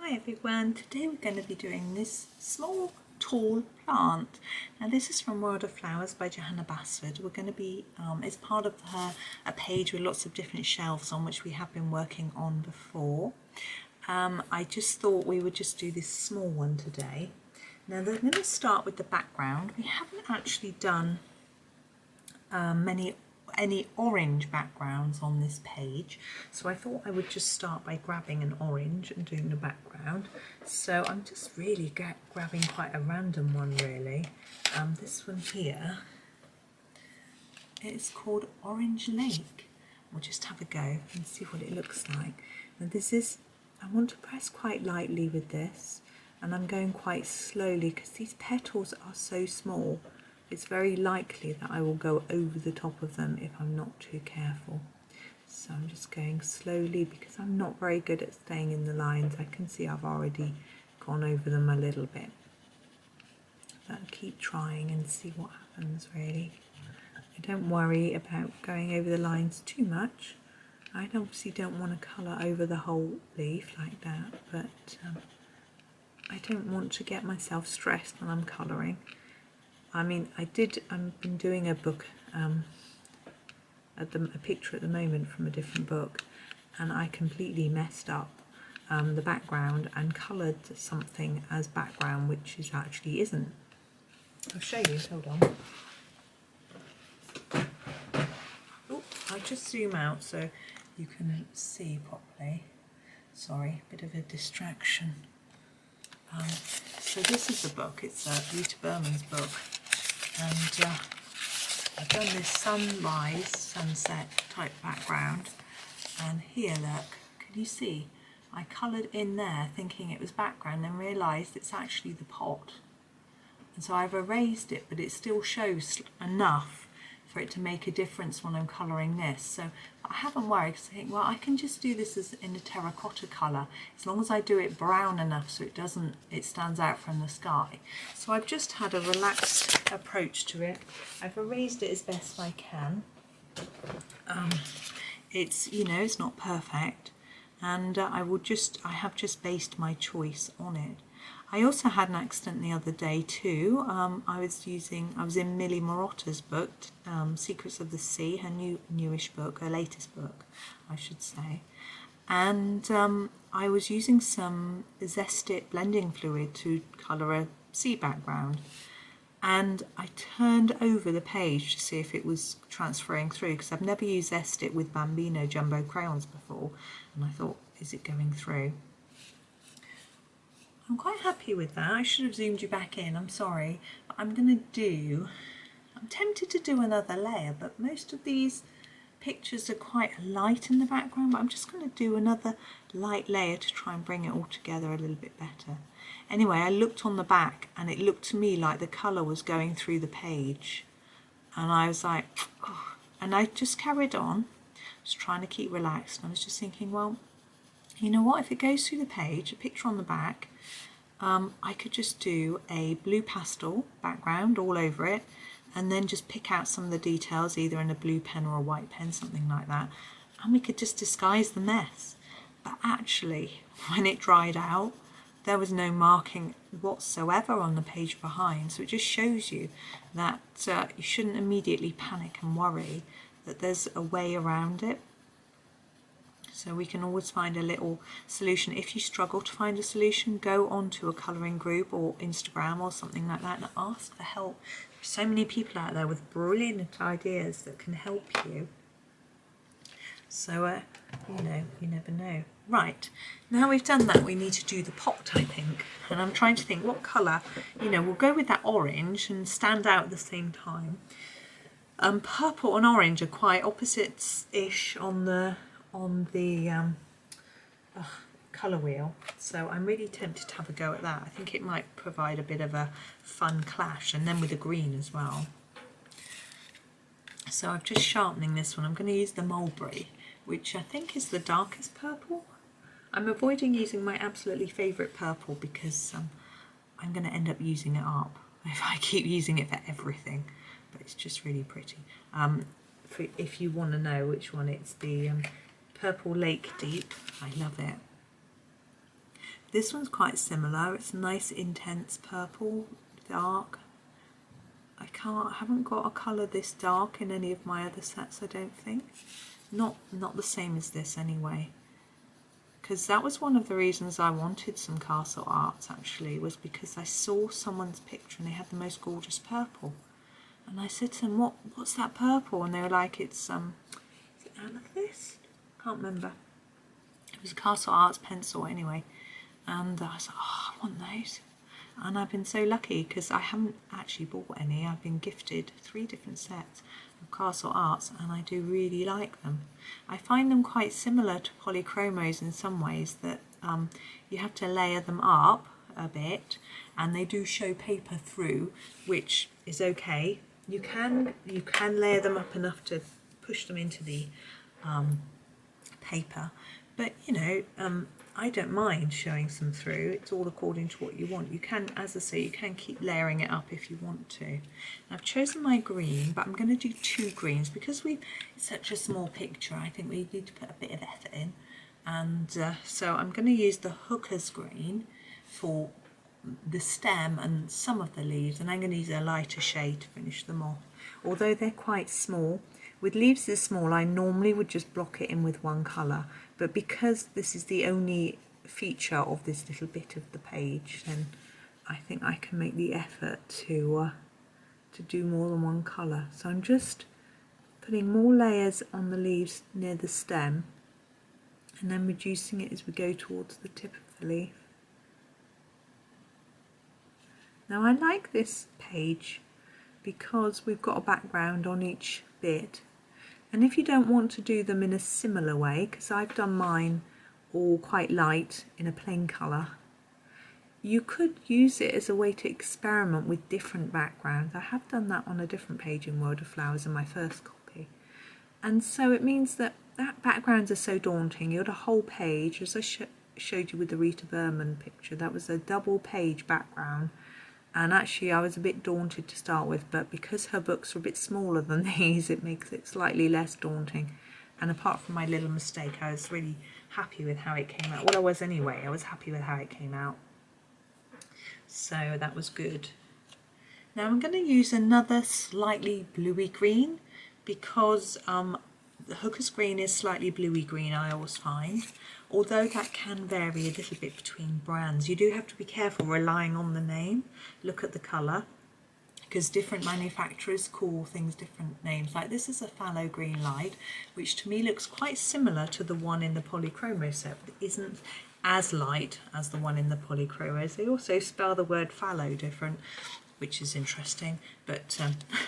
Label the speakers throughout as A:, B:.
A: Hi everyone, today we're going to be doing this small tall plant. Now this is from World of Flowers by Johanna Basford. We're going to be, it's part of a page with lots of different shelves on which we have been working on before. I just thought we would just do this small one today. Now we're going to start with the background. We haven't actually done any orange backgrounds on this page, so I thought I would just start by grabbing an orange and doing the background. So I'm just really grabbing quite a random one really. This one here, it's called Orange Lake. We'll just have a go and see what it looks like. Now this is, I want to press quite lightly with this, and I'm going quite slowly because these petals are so small. It's very likely that I will go over the top of them if I'm not too careful. So I'm just going slowly because I'm not very good at staying in the lines. I can see I've already gone over them a little bit. But I'll keep trying and see what happens really. I don't worry about going over the lines too much. I obviously don't want to colour over the whole leaf like that, but I don't want to get myself stressed when I'm colouring. I mean, I've been doing a book, a picture at the moment from a different book, and I completely messed up the background and coloured something as background which is actually isn't. I'll show you, hold on. Oh, I'll just zoom out so you can see properly. Sorry, bit of a distraction. So this is the book, it's Rita Berman's book, and I've done this sunrise, sunset type background, and here look, can you see? I coloured in there thinking it was background, then realised it's actually the pot. And so I've erased it, but it still shows enough for it to make a difference when I'm colouring this. So I haven't worried because I think, well, I can just do this as in a terracotta colour as long as I do it brown enough so it stands out from the sky. So I've just had a relaxed approach to it. I've erased it as best I can. It's, you know, it's not perfect, and I have just based my choice on it. I also had an accident the other day too. I was in Millie Marotta's book, Secrets of the Sea, her newish book, her latest book, I should say. And I was using some Zest-It blending fluid to colour a sea background. And I turned over the page to see if it was transferring through, because I've never used Zest-It with Bambino jumbo crayons before. And I thought, is it going through? I'm quite happy with that. I should have zoomed you back in, I'm sorry. But I'm tempted to do another layer, but most of these pictures are quite light in the background, but I'm just going to do another light layer to try and bring it all together a little bit better. Anyway, I looked on the back and it looked to me like the colour was going through the page. And I was like, oh. And I just carried on, just trying to keep relaxed. And I was just thinking, well, you know what, if it goes through the page, a picture on the back, I could just do a blue pastel background all over it and then just pick out some of the details either in a blue pen or a white pen, something like that, and we could just disguise the mess. But actually, when it dried out, there was no marking whatsoever on the page behind, so it just shows you that you shouldn't immediately panic and worry, that there's a way around it. So we can always find a little solution. If you struggle to find a solution, go onto a colouring group or Instagram or something like that and ask for help. There's so many people out there with brilliant ideas that can help you. So, you know, you never know. Right, now we've done that, we need to do the pot, I think. And I'm trying to think what colour, you know, we'll go with that orange and stand out at the same time. Purple and orange are quite opposites-ish on the colour wheel, so I'm really tempted to have a go at that. I think it might provide a bit of a fun clash, and then with the green as well. So I'm just sharpening this one. I'm going to use the Mulberry, which I think is the darkest purple. I'm avoiding using my absolutely favourite purple because I'm going to end up using it up if I keep using it for everything, but it's just really pretty. If you want to know which one, it's the Purple Lake Deep. I love it. This one's quite similar. It's a nice intense purple, dark. I haven't got a colour this dark in any of my other sets, I don't think. Not the same as this anyway. Because that was one of the reasons I wanted some castle arts actually, was because I saw someone's picture and they had the most gorgeous purple. And I said to them, what's that purple? And they were like, it's is it amethyst? Can't remember. It was a castle arts pencil anyway. And I was like, oh, I want those. And I've been so lucky because I haven't actually bought any. I've been gifted 3 different sets of castle arts and I do really like them. I find them quite similar to polychromos in some ways, that you have to layer them up a bit and they do show paper through, which is okay. You can layer them up enough to push them into the paper, but you know, I don't mind showing some through. It's all according to what you want. You can, as I say, you can keep layering it up if you want to. I've chosen my green, but I'm going to do 2 greens because it's such a small picture. I think we need to put a bit of effort in, and so I'm going to use the hooker's green for the stem and some of the leaves, and I'm going to use a lighter shade to finish them off. Although they're quite small, with leaves this small, I normally would just block it in with one colour. But because this is the only feature of this little bit of the page, then I think I can make the effort to do more than one colour. So I'm just putting more layers on the leaves near the stem and then reducing it as we go towards the tip of the leaf. Now I like this page because we've got a background on each bit. And if you don't want to do them in a similar way, because I've done mine all quite light in a plain colour, you could use it as a way to experiment with different backgrounds. I have done that on a different page in World of Flowers in my first copy. And so it means that backgrounds are so daunting. You had a whole page, as I showed you with the Rita Berman picture, that was a double page background. And actually I was a bit daunted to start with, but because her books are a bit smaller than these, it makes it slightly less daunting. And apart from my little mistake, I was really happy with how it came out. Well, I was anyway. I was happy with how it came out. So that was good. Now I'm going to use another slightly bluey green because the hooker's green is slightly bluey green, I always find. Although that can vary a little bit between brands. You do have to be careful relying on the name. Look at the colour, because different manufacturers call things different names. Like this is a Pthalo green light, which to me looks quite similar to the one in the polychromo set, but isn't as light as the one in the polychromos. They also spell the word Pthalo different, which is interesting, but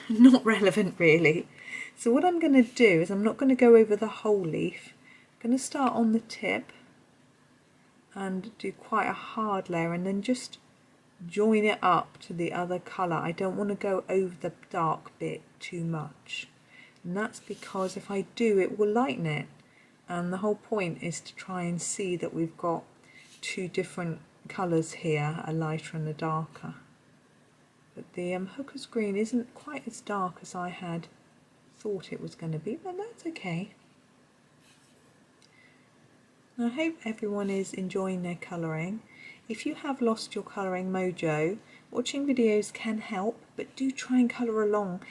A: not relevant really. So what I'm going to do is I'm not going to go over the whole leaf. I'm going to start on the tip and do quite a hard layer and then just join it up to the other colour. I don't want to go over the dark bit too much, and that's because if I do, it will lighten it, and the whole point is to try and see that we've got 2 different colours here, a lighter and a darker. But the hooker's green isn't quite as dark as I had thought it was going to be, but that's okay. I hope everyone is enjoying their colouring. If you have lost your colouring mojo, watching videos can help, but do try and colour along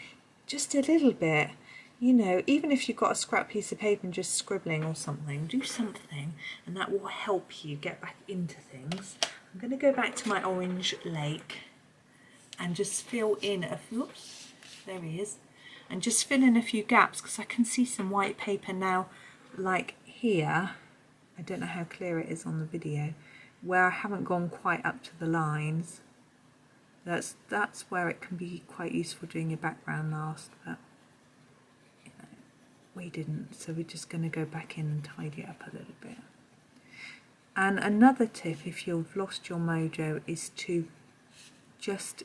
A: just a little bit. You know, even if you've got a scrap piece of paper and just scribbling or something, do something and that will help you get back into things. I'm going to go back to my orange lake and just fill in a few, oops, there he is, and just fill in a few gaps because I can see some white paper now, like here. I don't know how clear it is on the video, where I haven't gone quite up to the lines. That's where it can be quite useful doing your background last, but you know, we didn't, so we're just going to go back in and tidy it up a little bit. And another tip, if you've lost your mojo, is to just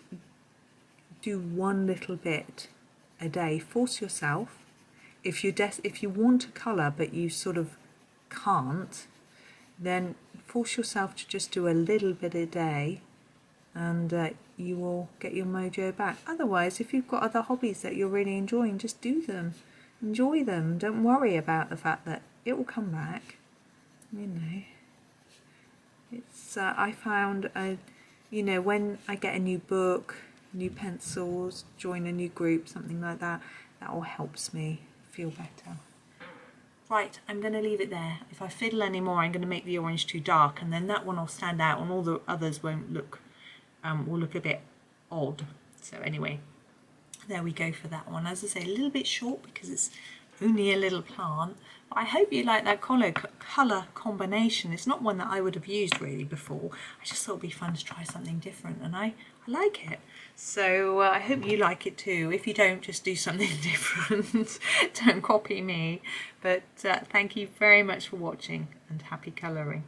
A: do one little bit a day. Force yourself. If you want to colour but you sort of can't, then force yourself to just do a little bit a day, and you will get your mojo back. Otherwise, if you've got other hobbies that you're really enjoying, just do them. Enjoy them. Don't worry about the fact that it will come back. You know, It's I found you know, when I get a new book, new pencils, join a new group, something like that, that all helps me feel better. Right, I'm going to leave it there. If I fiddle anymore, I'm going to make the orange too dark, and then that one will stand out and all the others won't look, will look a bit odd. So anyway, there we go for that one. As I say, a little bit short because it's only a little plant. But I hope you like that colour combination. It's not one that I would have used really before. I just thought it'd be fun to try something different, and I like it. So I hope you like it too. If you don't, just do something different. Don't copy me. But thank you very much for watching, and happy colouring.